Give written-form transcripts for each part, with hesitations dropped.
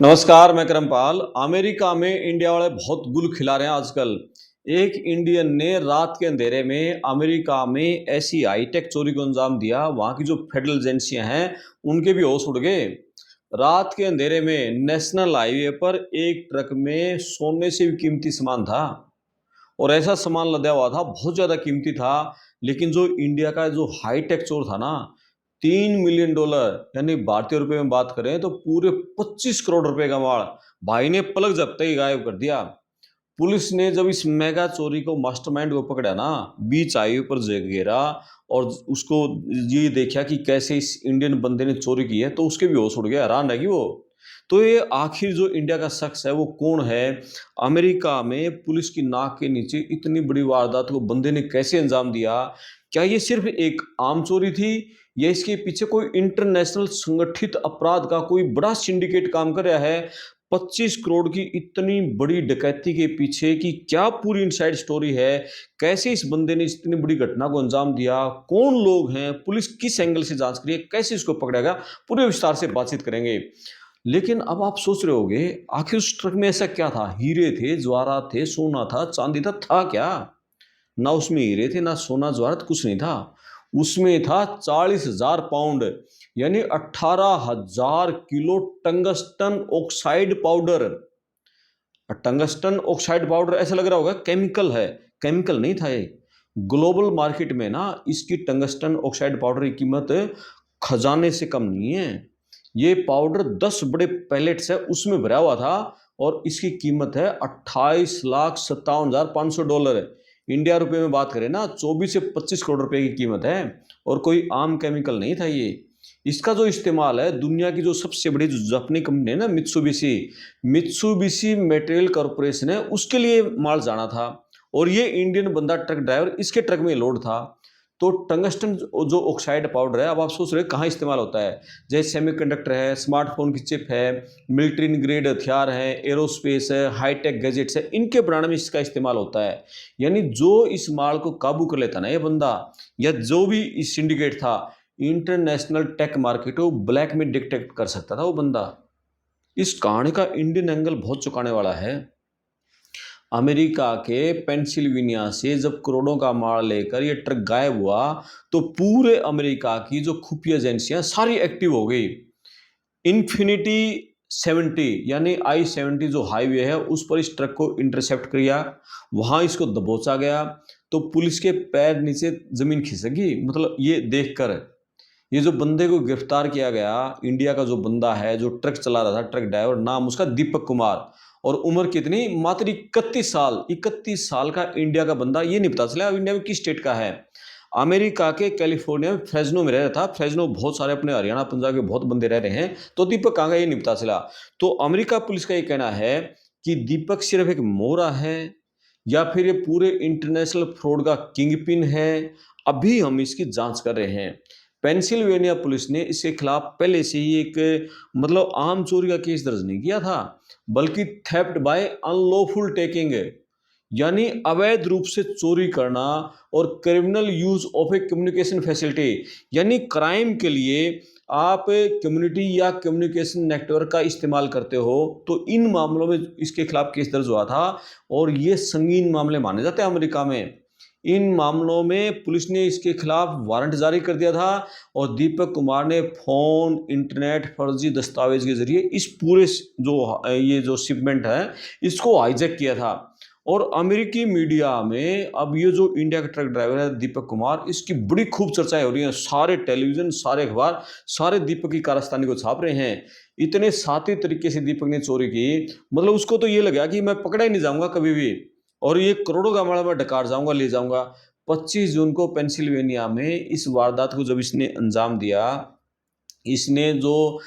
नमस्कार, मैं करमपाल। अमेरिका में इंडिया वाले बहुत गुल खिला रहे हैं आजकल। एक इंडियन ने रात के अंधेरे में अमेरिका में ऐसी हाईटेक चोरी को अंजाम दिया, वहां की जो फेडरल एजेंसियां हैं उनके भी होश उड़ गए। रात के अंधेरे में नेशनल हाईवे पर एक ट्रक में सोने से भी कीमती सामान था, और ऐसा सामान लदा हुआ था, बहुत ज्यादा कीमती था। लेकिन जो इंडिया का जो हाईटेक चोर था ना, $3 मिलियन यानी भारतीय रुपए में बात करें तो पूरे 25 करोड़ रुपए का माल भाई ने पलक झपकते ही गायब कर दिया। पुलिस ने जब इस मेगा चोरी को मास्टरमाइंड को पकड़ा ना, बीच हाईवे पर घेरा और उसको ये देखा कि कैसे इस इंडियन बंदे ने चोरी की है, तो उसके भी होश उड़ गया, हैरान है कि वो। तो ये आखिर जो इंडिया का शख्स है वो कौन है? अमेरिका में पुलिस की नाक के नीचे इतनी बड़ी वारदात को बंदे ने कैसे अंजाम दिया? क्या ये सिर्फ एक आम चोरी थी, या इसके पीछे कोई इंटरनेशनल संगठित अपराध का कोई बड़ा सिंडिकेट काम कर रहा है? 25 करोड़ की इतनी बड़ी डकैती के पीछे की क्या पूरी इनसाइड स्टोरी है? कैसे इस बंदे ने इतनी बड़ी घटना को अंजाम दिया? कौन लोग हैं? पुलिस किस एंगल से जांच करी है? कैसे इसको पकड़ेगा? पूरे विस्तार से बातचीत करेंगे। लेकिन अब आप सोच रहे होंगे, आखिर उस ट्रक में ऐसा क्या था? हीरे थे, जवाहरात थे, सोना था, चांदी था क्या? ना उसमें हीरे थे, ना सोना जवाहरात, कुछ नहीं था। उसमें था 40,000 पाउंड, यानी 18,000 kilo tungsten oxide powder. Tungsten oxide powder ऐसा लग रहा होगा केमिकल है, केमिकल नहीं था ये। ग्लोबल मार्केट में ना इसकी टंगस्टन ऑक्साइड पाउडर की कीमत खजाने से कम नहीं है। ये पाउडर 10 बड़े पैलेट्स है उसमें भरा हुआ था, और इसकी कीमत है $28,57,500। इंडिया रुपए में बात करें ना, 24 से 25 करोड़ रुपए की कीमत है। और कोई आम केमिकल नहीं था ये। इसका जो इस्तेमाल है, दुनिया की जो सबसे बड़ी जो जापानी कंपनी है ना, मित्सुबिशी मित्सुबिशी मटेरियल कॉर्पोरेशन है, उसके लिए माल जाना था। और ये इंडियन बंदा ट्रक ड्राइवर, इसके ट्रक में लोड था। तो टंगस्टन जो ऑक्साइड पाउडर है, अब आप सोच रहे हैं कहाँ इस्तेमाल होता है? जैसे सेमीकंडक्टर है, स्मार्टफोन की चिप है, मिलिट्री ग्रेड हथियार है, एरोस्पेस है, हाईटेक गैजेट्स है, इनके बनाने में इसका इस्तेमाल होता है। यानी जो इस माल को काबू कर लेता ना ये बंदा, या जो भी इस सिंडिकेट था, इंटरनेशनल टेक मार्केट को ब्लैक में डिटेक्ट कर सकता था वो बंदा। इस कहानी का इंडियन एंगल बहुत चौंकाने वाला है। अमेरिका के पेंसिल्वेनिया से जब करोड़ों का माल लेकर ये ट्रक गायब हुआ, तो पूरे अमेरिका की जो खुफिया एजेंसियां सारी एक्टिव हो गई। इन्फिनिटी 70 यानी I-70 जो हाईवे है उस पर इस ट्रक को इंटरसेप्ट किया, वहां इसको दबोचा गया। तो पुलिस के पैर नीचे जमीन खिसकी, मतलब ये देखकर। ये जो बंदे को गिरफ्तार किया गया, इंडिया का जो बंदा है जो ट्रक चला रहा था, ट्रक ड्राइवर, नाम उसका दीपक कुमार, और उम्र कितनी? मात्र 31 साल। 31 साल का इंडिया का बंदा। ये नहीं पता चला इंडिया में किस स्टेट का है। अमेरिका के कैलिफोर्निया में फ्रेजनो में रह रहा था। फ्रेजनो बहुत सारे अपने हरियाणा पंजाब के बहुत बंदे रह रहे हैं, तो दीपक कहाँ गया ये नहीं पता चला। तो अमेरिका पुलिस का ये कहना है कि दीपक सिर्फ एक मोहरा है, या फिर ये पूरे इंटरनेशनल फ्रॉड का किंग पिन है। अभी हम इसकी जांच कर रहे हैं। पेंसिल्वेनिया पुलिस ने इसके खिलाफ पहले से ही एक, मतलब आम चोरी का केस दर्ज नहीं किया था, बल्कि थेफ्ट बाय अनलॉफुल टेकिंग, यानी अवैध रूप से चोरी करना, और criminal use of A communication facility, यानी क्राइम के लिए आप कम्युनिटी या कम्युनिकेशन नेटवर्क का इस्तेमाल करते हो, तो इन मामलों में इसके खिलाफ केस दर्ज हुआ था। और ये संगीन मामले माने जाते हैं अमेरिका में। इन मामलों में पुलिस ने इसके खिलाफ वारंट जारी कर दिया था, और दीपक कुमार ने फोन, इंटरनेट, फर्जी दस्तावेज के जरिए इस पूरे जो ये जो शिपमेंट है इसको हाईजैक किया था। और अमेरिकी मीडिया में अब ये जो इंडिया का ट्रक ड्राइवर है दीपक कुमार, इसकी बड़ी खूब चर्चाएं हो रही हैं। सारे टेलीविजन, सारे अखबार, सारे दीपक की कारस्तानी को छाप रहे हैं। इतने साथी तरीके से दीपक ने चोरी की, मतलब उसको तो ये लगा कि मैं पकड़ा ही नहीं जाऊंगा कभी भी, और ये करोड़ों का माल मैं डकार जाऊंगा, ले जाऊंगा। 25 जून को पेंसिल्वेनिया में इस वारदात को जब इसने अंजाम दिया, इसने जो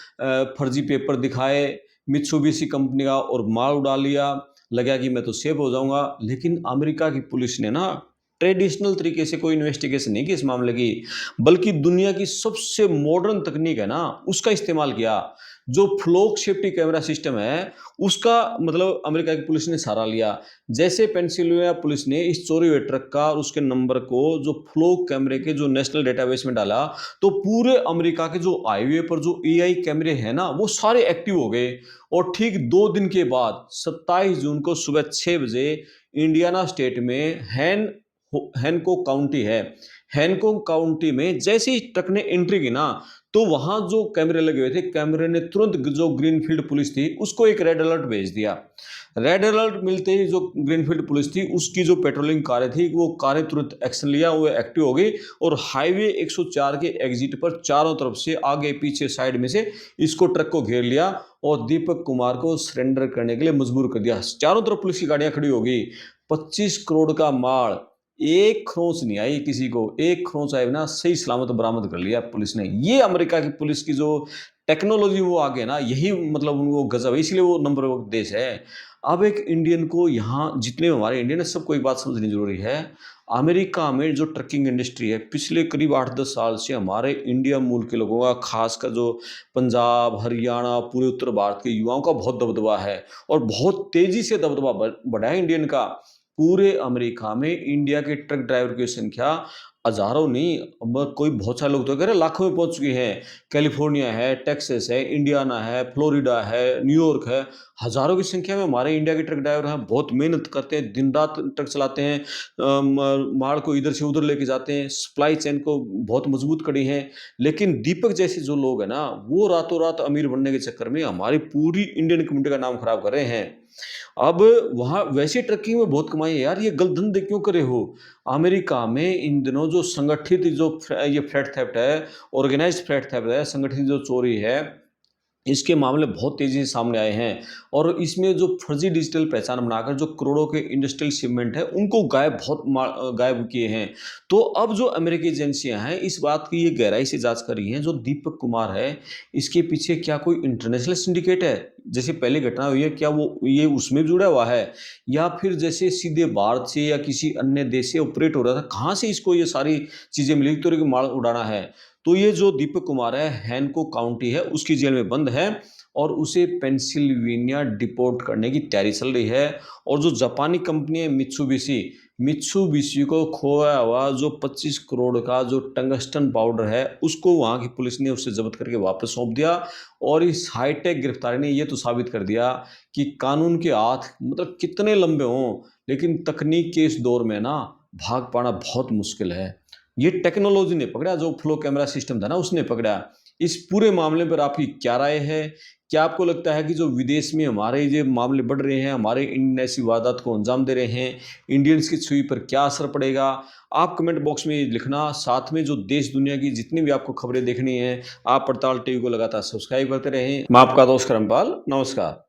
फर्जी पेपर दिखाए मित्सुबिशी कंपनी का और माल उड़ा लिया, लगा कि मैं तो सेफ हो जाऊंगा। लेकिन अमेरिका की पुलिस ने ना ट्रेडिशनल तरीके से कोई इन्वेस्टिगेशन नहीं की इस मामले की, बल्कि दुनिया की सबसे मॉडर्न तकनीक है ना उसका इस्तेमाल किया। जो फ्लोक सेफ्टी कैमरा सिस्टम है उसका मतलब अमेरिका की पुलिस ने सहारा लिया। जैसे पेंसिल्वेनिया पुलिस ने इस चोरी हुए ट्रक का और उसके नंबर को जो फ्लोक कैमरे के जो नेशनल डेटाबेस में डाला, तो पूरे अमेरिका के जो हाईवे पर जो एआई कैमरे हैं ना वो सारे एक्टिव हो गए। और ठीक 2 दिन के बाद 27 जून को सुबह 6 बजे इंडियाना स्टेट में हैनकॉक काउंटी है, हैनकॉक काउंटी में जैसे ही ट्रक ने एंट्री की ना, तो वहां जो कैमरे लगे हुए थे, कैमरे ने तुरंत जो ग्रीनफील्ड पुलिस थी उसको एक रेड अलर्ट भेज दिया। रेड अलर्ट मिलते ही जो ग्रीनफील्ड पुलिस थी उसकी जो पेट्रोलिंग कारें थी वो कारें तुरंत एक्शन लिया, वो एक्टिव हो गई और हाईवे 104 के एग्जिट पर चारों तरफ से आगे पीछे साइड में से इसको ट्रक को घेर लिया और दीपक कुमार को सरेंडर करने के लिए मजबूर कर दिया। चारों तरफ पुलिस की गाड़ियां खड़ी हो गई। 25 करोड़ का माल, एक खरोंच नहीं आई किसी को, एक खरोंच आए ना सही सलामत बरामद कर लिया पुलिस ने। ये अमेरिका की पुलिस की जो टेक्नोलॉजी वो आगे ना, यही मतलब उनको गजब है, इसलिए वो नंबर 1 देश है। अब एक इंडियन को यहाँ जितने हमारे इंडियन है सबको एक बात समझनी जरूरी है। अमेरिका में जो ट्रकिंग इंडस्ट्री है पिछले करीब 8-10 साल से हमारे इंडिया मूल के लोगों का, खासकर जो पंजाब हरियाणा पूरे उत्तर भारत के युवाओं का बहुत दबदबा है और बहुत तेजी से दबदबा बढ़ा है इंडियन का। पूरे अमेरिका में इंडिया के ट्रक ड्राइवर की संख्या हजारों नहीं, कोई बहुत सारे लोग तो कह रहे हैं लाखों में पहुंच चुकी हैं। कैलिफोर्निया है, टेक्सास है, इंडियाना है, फ्लोरिडा है, न्यूयॉर्क है, हजारों की संख्या में हमारे इंडिया के ट्रक ड्राइवर हैं। बहुत मेहनत करते हैं, दिन रात ट्रक चलाते हैं, माल को इधर से उधर लेके जाते हैं, सप्लाई चेन को बहुत मजबूत करी है। लेकिन दीपक जैसे जो लोग हैं ना वो रातों रात अमीर बनने के चक्कर में हमारी पूरी इंडियन कम्युनिटी का नाम खराब कर रहे हैं। अब वहां वैसे ट्रकिंग में बहुत कमाई है यार, ये गलत धंधे क्यों करे हो। अमेरिका में इन दिनों जो संगठित जो ये फ्लैट थेफ्ट है, ऑर्गेनाइज्ड फ्लैट थेफ्ट है, संगठित जो चोरी है, इसके मामले बहुत तेजी से सामने आए हैं। और इसमें जो फर्जी डिजिटल पहचान बनाकर जो करोड़ों के इंडस्ट्रियल शिपमेंट है उनको गायब किए हैं। तो अब जो अमेरिकी एजेंसियां हैं इस बात की ये गहराई से जांच कर रही हैं, जो दीपक कुमार है इसके पीछे क्या कोई इंटरनेशनल सिंडिकेट है, जैसे पहले घटना हुई है क्या वो ये उसमें जुड़ा हुआ है, या फिर जैसे सीधे भारत से या किसी अन्य देश से ऑपरेट हो रहा था, कहाँ से इसको ये सारी चीजें मिली तो कि माल उड़ाना है। तो ये जो दीपक कुमार है हैनकॉक काउंटी है उसकी जेल में बंद है और उसे पेंसिल्वेनिया डिपोर्ट करने की तैयारी चल रही है। और जो जापानी कंपनी है मित्सुबिशी को खोया हुआ जो 25 करोड़ का जो टंगस्टन पाउडर है उसको वहां की पुलिस ने उससे जब्त करके वापस सौंप दिया। और इस हाईटेक गिरफ्तारी ने यह तो साबित कर दिया कि कानून के हाथ मतलब कितने लंबे हों, लेकिन तकनीक के इस दौर में ना भाग पाना बहुत मुश्किल है। ये टेक्नोलॉजी ने पकड़ा, जो फ्लो कैमरा सिस्टम था ना उसने पकड़ा। इस पूरे मामले पर आपकी क्या राय है? क्या आपको लगता है कि जो विदेश में हमारे ये मामले बढ़ रहे हैं, हमारे इंडियन ऐसी वारदात को अंजाम दे रहे हैं, इंडियंस की छुई पर क्या असर पड़ेगा? आप कमेंट बॉक्स में लिखना। साथ में जो देश दुनिया की जितनी भी आपको खबरें देखनी है, आप पड़ताल टीवी को लगातार सब्सक्राइब करते रहें। मैं आपका दोस्त करमपाल, नमस्कार।